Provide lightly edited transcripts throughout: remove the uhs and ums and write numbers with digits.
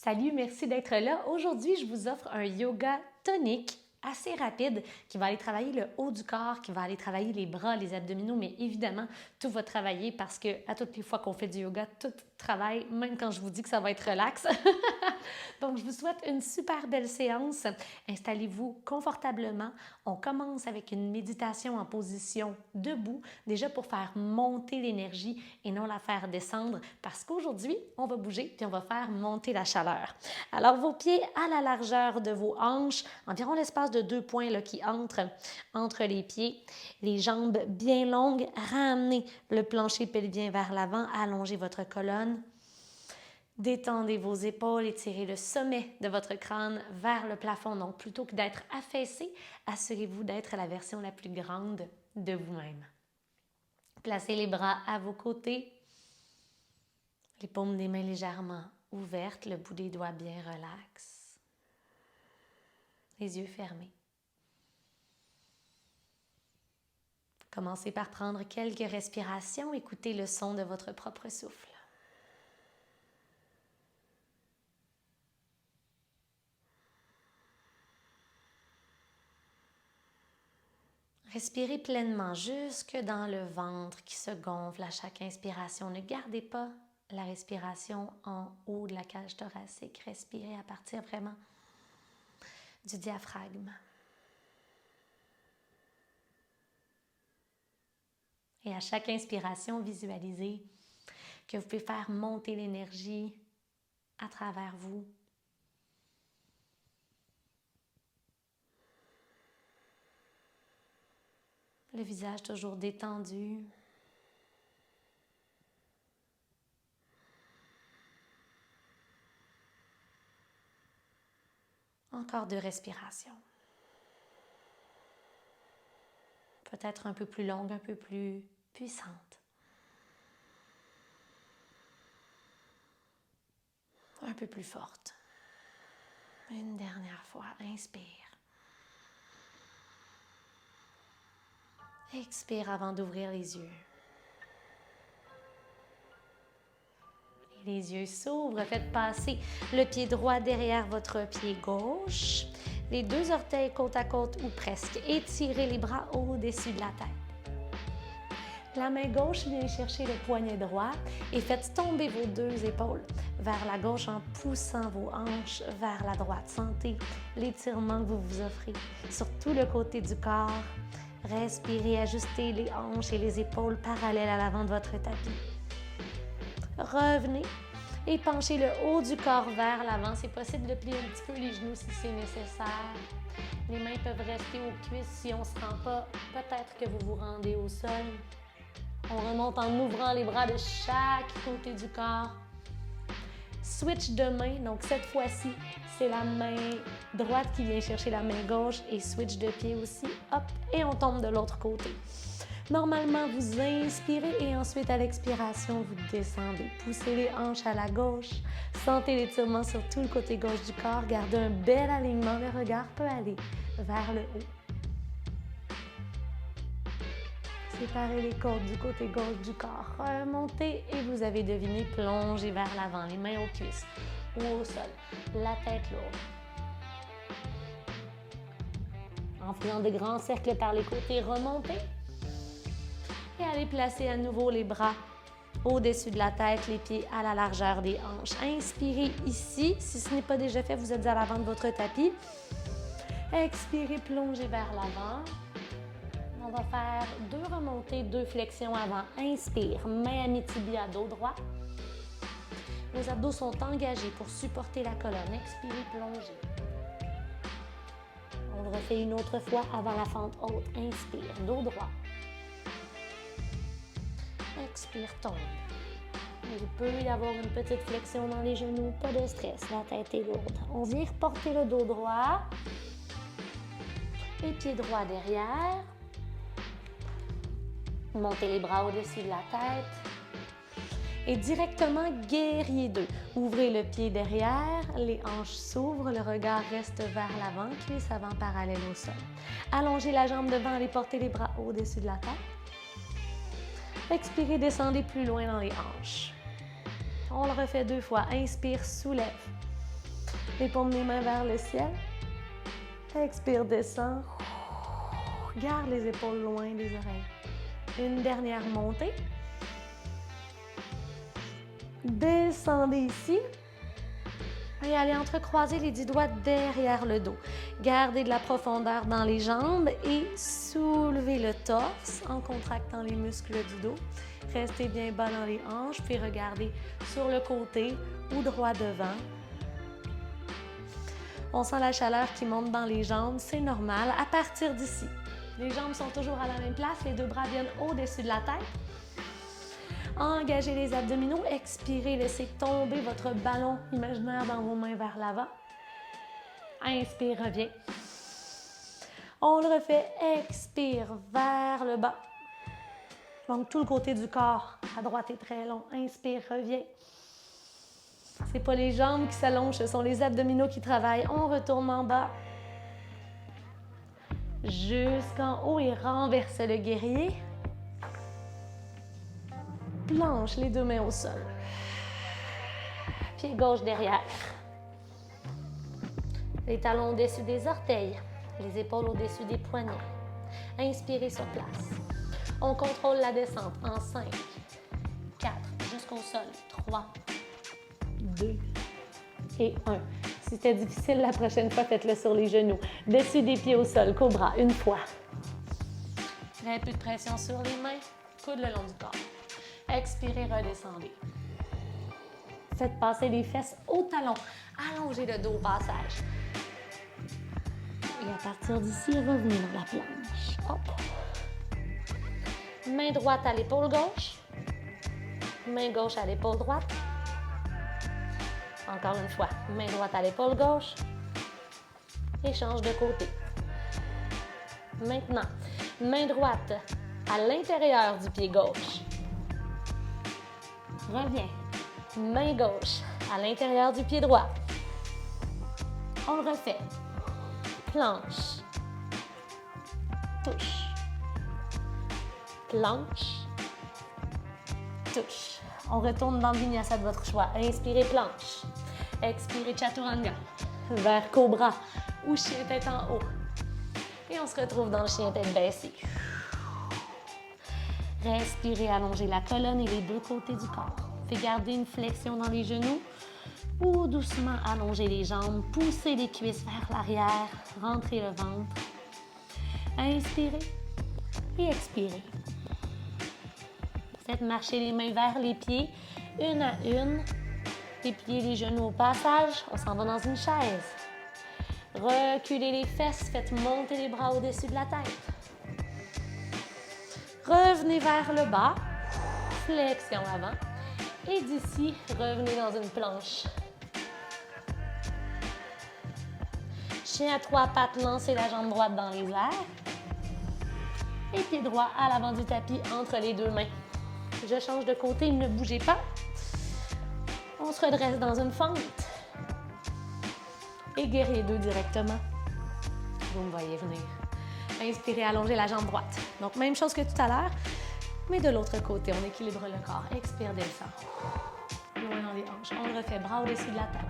Salut, merci d'être là. Aujourd'hui, je vous offre un yoga tonique assez rapide qui va aller travailler le haut du corps, qui va aller travailler les bras, les abdominaux, mais évidemment, tout va travailler parce que à toutes les fois qu'on fait du yoga, tout travaille, même quand je vous dis que ça va être relax. Donc, je vous souhaite une super belle séance. Installez-vous confortablement. On commence avec une méditation en position debout, déjà pour faire monter l'énergie et non la faire descendre, parce qu'aujourd'hui, on va bouger puis on va faire monter la chaleur. Alors, vos pieds à la largeur de vos hanches, environ l'espace de 2 points là, qui entrent entre les pieds. Les jambes bien longues, ramenez le plancher pelvien vers l'avant, allongez votre colonne. Détendez vos épaules, étirez le sommet de votre crâne vers le plafond. Donc, plutôt que d'être affaissé, assurez-vous d'être la version la plus grande de vous-même. Placez les bras à vos côtés, les paumes des mains légèrement ouvertes, le bout des doigts bien relax, les yeux fermés. Commencez par prendre quelques respirations, écoutez le son de votre propre souffle. Respirez pleinement jusque dans le ventre qui se gonfle à chaque inspiration. Ne gardez pas la respiration en haut de la cage thoracique. Respirez à partir vraiment du diaphragme. Et à chaque inspiration, visualisez que vous pouvez faire monter l'énergie à travers vous. Le visage toujours détendu. Encore 2 respirations. Peut-être un peu plus longue, un peu plus puissante. Un peu plus forte. Une dernière fois, inspire. Expire avant d'ouvrir les yeux. Et les yeux s'ouvrent, faites passer le pied droit derrière votre pied gauche. Les 2 orteils côte à côte ou presque. Étirez les bras au-dessus de la tête. La main gauche vient chercher le poignet droit et faites tomber vos 2 épaules vers la gauche en poussant vos hanches vers la droite. Sentez l'étirement que vous vous offrez sur tout le côté du corps. Respirez, ajustez les hanches et les épaules parallèles à l'avant de votre tapis. Revenez et penchez le haut du corps vers l'avant. C'est possible de plier un petit peu les genoux si c'est nécessaire. Les mains peuvent rester aux cuisses si on ne se rend pas. Peut-être que vous vous rendez au sol. On remonte en ouvrant les bras de chaque côté du corps. Switch de main, donc cette fois-ci, c'est la main droite qui vient chercher la main gauche et switch de pied aussi. Hop, et on tombe de l'autre côté. Normalement, vous inspirez et ensuite à l'expiration, vous descendez. Poussez les hanches à la gauche. Sentez l'étirement sur tout le côté gauche du corps. Gardez un bel alignement. Le regard peut aller vers le haut. Séparez les côtes du côté gauche du corps. Remontez et vous avez deviné plonger vers l'avant, les mains aux cuisses ou au sol, la tête lourde. En faisant des grands cercles par les côtés, remontez. Et allez placer à nouveau les bras au-dessus de la tête, les pieds à la largeur des hanches. Inspirez ici. Si ce n'est pas déjà fait, vous êtes à l'avant de votre tapis. Expirez, plongez vers l'avant. On va faire 2 remontées, 2 flexions avant. Inspire, main à mi-tibia, dos droit. Vos abdos sont engagés pour supporter la colonne. Expirez, plongez. On le refait une autre fois avant la fente haute. Inspire, dos droit. Expire, tombe. Il peut y avoir une petite flexion dans les genoux, pas de stress, la tête est lourde. On vient reporter le dos droit. Les pieds droits derrière. Montez les bras au-dessus de la tête. Et directement, guerrier 2. Ouvrez le pied derrière, les hanches s'ouvrent, le regard reste vers l'avant, cuisse avant parallèle au sol. Allongez la jambe devant, allez porter les bras au-dessus de la tête. Expirez, descendez plus loin dans les hanches. On le refait 2 fois. Inspire, soulève. Les paumes des mains vers le ciel. Expire, descends. Garde les épaules loin des oreilles. Une dernière montée. Descendez ici. Et allez entrecroiser les 10 doigts derrière le dos. Gardez de la profondeur dans les jambes et soulevez le torse en contractant les muscles du dos. Restez bien bas dans les hanches, puis regardez sur le côté ou droit devant. On sent la chaleur qui monte dans les jambes, c'est normal. À partir d'ici, les jambes sont toujours à la même place, les deux bras viennent au-dessus de la tête. Engagez les abdominaux, expirez, laissez tomber votre ballon imaginaire dans vos mains vers l'avant. Inspire, reviens. On le refait, expire vers le bas. Donc tout le côté du corps à droite est très long. Inspire, reviens. C'est pas les jambes qui s'allongent, ce sont les abdominaux qui travaillent. On retourne en bas. Jusqu'en haut et renverse le guerrier. Planche, les deux mains au sol. Pied gauche derrière. Les talons au-dessus des orteils. Les épaules au-dessus des poignets. Inspirez sur place. On contrôle la descente en 5, 4, jusqu'au sol. 3, 2 et 1. Si c'était difficile, la prochaine fois, faites-le sur les genoux. Dessus des pieds au sol, cobra, une fois. Un peu de pression sur les mains. Coude le long du corps. Expirez, redescendez. Faites passer les fesses au talon. Allongez le dos au passage. Et à partir d'ici, revenez dans la planche. Hop. Main droite à l'épaule gauche. Main gauche à l'épaule droite. Encore une fois, main droite à l'épaule gauche. Et change de côté. Maintenant, main droite à l'intérieur du pied gauche. Reviens. Main gauche à l'intérieur du pied droit. On le refait. Planche. Touche. Planche. Touche. On retourne dans le vinyasa de votre choix. Inspirez, planche. Expirez, chaturanga. Vers cobra ou chien tête en haut. Et on se retrouve dans le chien tête baissée. Respirez, allongez la colonne et les deux côtés du corps. Faites garder une flexion dans les genoux ou doucement allongez les jambes, poussez les cuisses vers l'arrière, rentrez le ventre. Inspirez et expirez. Faites marcher les mains vers les pieds, une à une. Dépliez les genoux au passage, on s'en va dans une chaise. Reculez les fesses, faites monter les bras au-dessus de la tête. Revenez vers le bas, flexion avant. Et d'ici, revenez dans une planche. Chien à trois pattes, lancez la jambe droite dans les airs. Et pied droit à l'avant du tapis entre les deux mains. Je change de côté, ne bougez pas. On se redresse dans une fente. Et guerrier 2 directement. Vous me voyez venir. Inspirez, allongez la jambe droite. Donc, même chose que tout à l'heure, mais de l'autre côté, on équilibre le corps. Expire, descend. Loin dans les hanches. On le refait, bras au-dessus de la tête.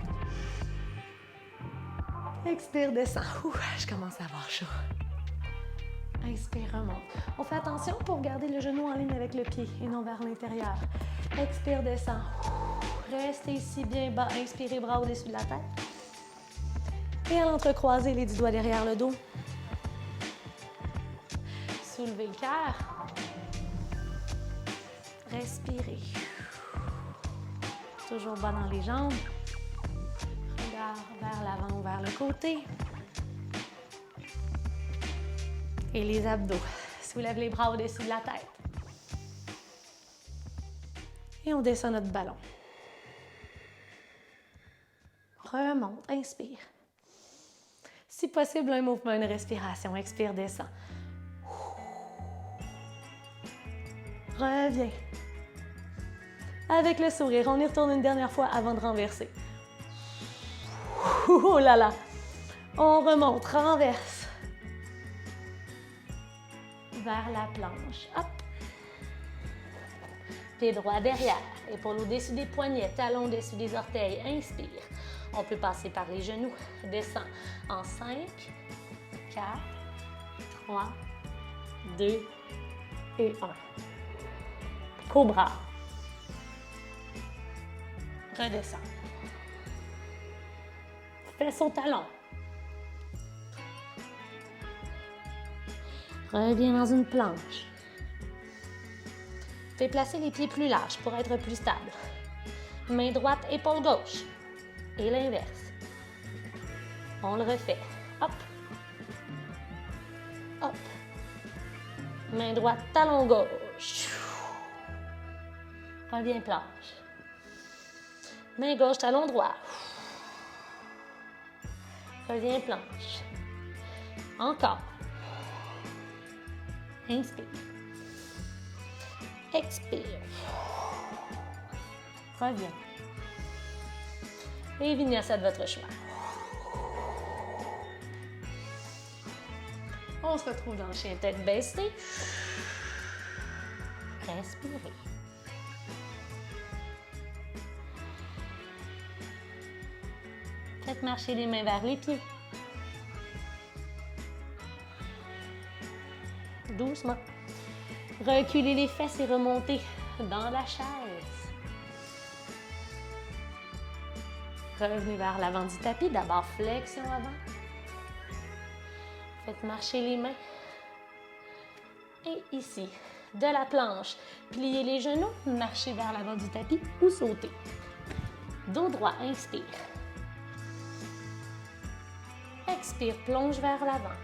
Expire, descend. Ouh, je commence à avoir chaud. Inspire, remonte. On fait attention pour garder le genou en ligne avec le pied et non vers l'intérieur. Expire, descend. Restez ici bien bas. Inspirez, bras au-dessus de la tête. Et à l'entrecroiser, les 10 doigts derrière le dos. Soulevez le cœur. Respirez. Toujours bas dans les jambes. Regard vers l'avant ou vers le côté. Et les abdos. Soulève les bras au-dessus de la tête. Et on descend notre ballon. Remonte, inspire. Si possible, un mouvement, une respiration. Expire, descend. Reviens. Avec le sourire, on y retourne une dernière fois avant de renverser. Oh là là! On remonte, renverse. Vers la planche. Hop. Pied droit derrière. Épaule au-dessus des poignets, talons au-dessus des orteils. Inspire. On peut passer par les genoux. Descends en 5, 4, 3, 2 et 1. Cobra. Redescends. Fesse au talon. Reviens dans une planche. Fais placer les pieds plus larges pour être plus stable. Main droite, épaule gauche. Et l'inverse. On le refait. Hop. Hop. Main droite, talon gauche. Reviens planche. Main gauche, talon droit. Reviens planche. Encore. Inspire. Expire. Reviens. Et vinyasa de votre choix. On se retrouve dans le chien tête baissée. Respirez. Faites marcher les mains vers les pieds. Doucement. Reculez les fesses et remontez dans la chaise. Revenez vers l'avant du tapis. D'abord, flexion avant. Faites marcher les mains. Et ici, de la planche, pliez les genoux, marchez vers l'avant du tapis ou sautez. Dos droit, inspire. Expire, plonge vers l'avant.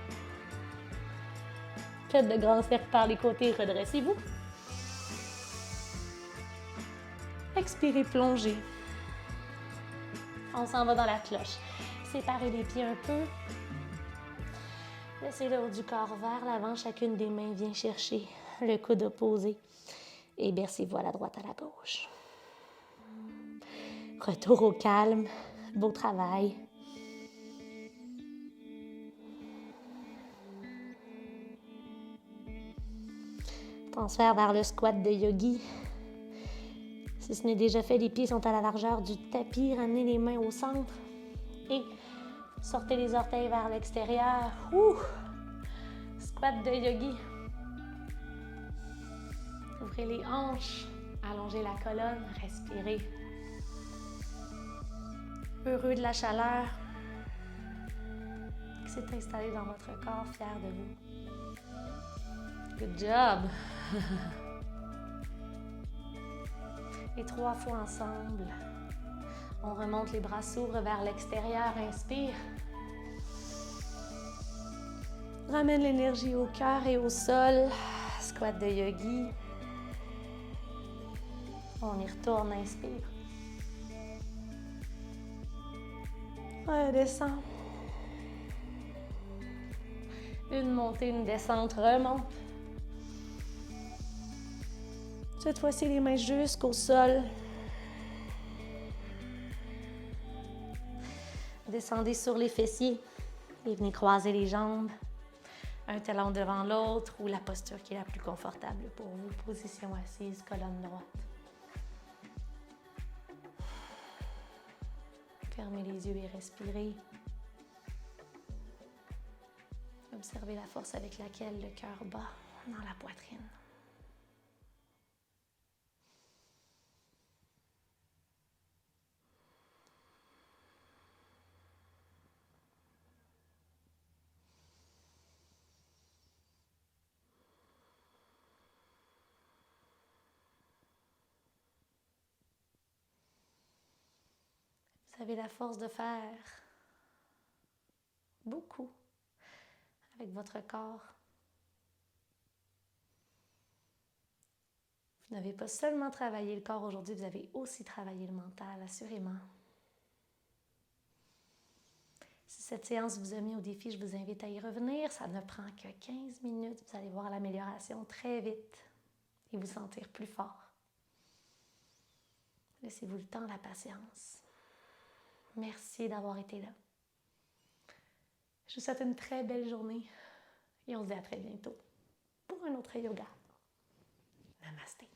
Faites de grands cercles par les côtés, redressez-vous. Expirez, plongez. On s'en va dans la cloche. Séparez les pieds un peu. Laissez le haut du corps vers l'avant. Chacune des mains vient chercher le coude opposé. Et bercez-vous à la droite, à la gauche. Retour au calme. Beau travail. Transfert vers le squat de yogi. Si ce n'est déjà fait, les pieds sont à la largeur du tapis. Ramenez les mains au centre et sortez les orteils vers l'extérieur. Squat de yogi. Ouvrez les hanches, allongez la colonne, respirez. Heureux de la chaleur qui s'est installée dans votre corps, fier de vous. Good job! Et 3 fois ensemble. On remonte, les bras s'ouvrent vers l'extérieur. Inspire. Ramène l'énergie au cœur et au sol. Squat de yogi. On y retourne. Inspire. Redescend. Une montée, une descente. Remonte. Cette fois-ci, les mains jusqu'au sol. Descendez sur les fessiers et venez croiser les jambes. Un talon devant l'autre ou la posture qui est la plus confortable pour vous. Position assise, colonne droite. Fermez les yeux et respirez. Observez la force avec laquelle le cœur bat dans la poitrine. Vous avez la force de faire beaucoup avec votre corps. Vous n'avez pas seulement travaillé le corps aujourd'hui, vous avez aussi travaillé le mental, assurément. Si cette séance vous a mis au défi, je vous invite à y revenir. Ça ne prend que 15 minutes. Vous allez voir l'amélioration très vite et vous sentir plus fort. Laissez-vous le temps, la patience. Merci d'avoir été là. Je vous souhaite une très belle journée et on se dit à très bientôt pour un autre yoga. Namasté.